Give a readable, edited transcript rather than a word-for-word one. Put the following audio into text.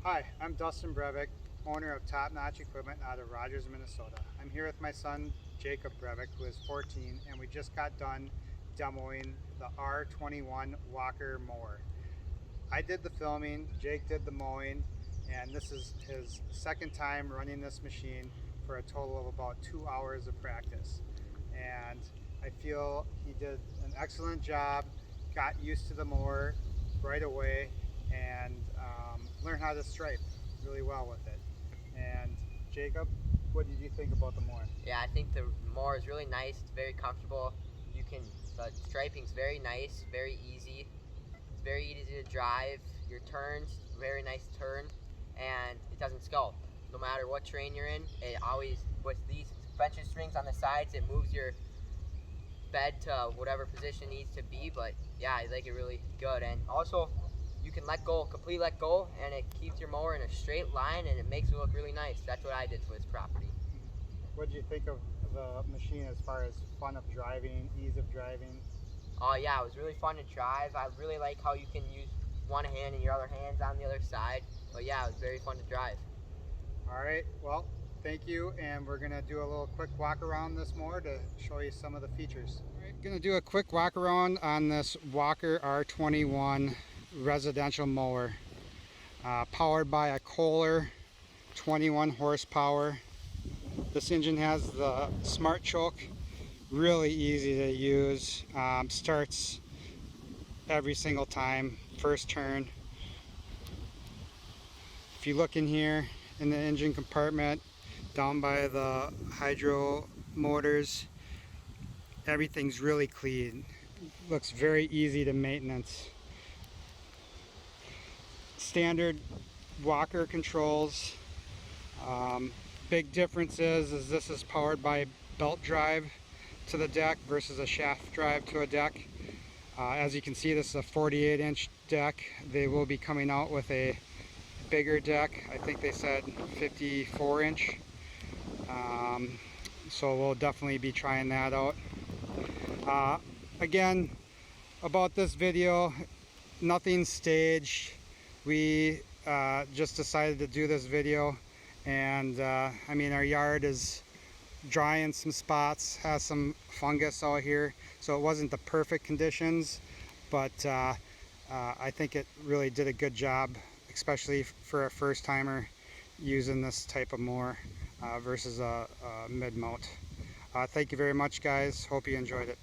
Hi, I'm Dustin Breivik, owner of Top Notch Equipment out of Rogers, Minnesota. I'm here with my son, Jacob Breivik, who is 14, and we just got done demoing the R21 Walker Mower. I did the filming, Jake did the mowing, and this is his second time running this machine for a total of about 2 hours of practice. And I feel he did an excellent job, got used to the mower right away, and learned how to stripe really well with it. And Jacob, what did you think about the mower? Yeah, I think the mower is really nice. It's very comfortable. The striping's very nice, very easy. It's very easy to drive. Your turns, very nice turn, and it doesn't sculpt. No matter what terrain you're in, it always, with these suspension strings on the sides, it moves your bed to whatever position it needs to be. But yeah, I like it really good. And also, you can completely let go, and it keeps your mower in a straight line, and it makes it look really nice. That's what I did for this property. What did you think of the machine as far as fun of driving, ease of driving? Oh yeah, it was really fun to drive. I really like how you can use one hand and your other hand's on the other side. But yeah, it was very fun to drive. All right, well, thank you, and we're gonna do a little quick walk around this mower to show you some of the features. All right, gonna do a quick walk around on this Walker R21 residential mower, powered by a Kohler 21 horsepower. This engine has the smart choke, really easy to use, starts every single time, first turn. If you look in here in the engine compartment, down by the hydro motors, everything's really clean. Looks very easy to maintenance. Standard Walker controls. Big difference is this is powered by belt drive to the deck versus a shaft drive to a deck. As you can see, this is a 48-inch deck. They will be coming out with a bigger deck. I think they said 54-inch. So we'll definitely be trying that out. Again, about this video, nothing staged. We just decided to do this video, and I mean, our yard is dry in some spots, has some fungus out here, so it wasn't the perfect conditions, but I think it really did a good job, especially for a first timer using this type of mower versus a mid-mount. Thank you very much, guys. Hope you enjoyed it.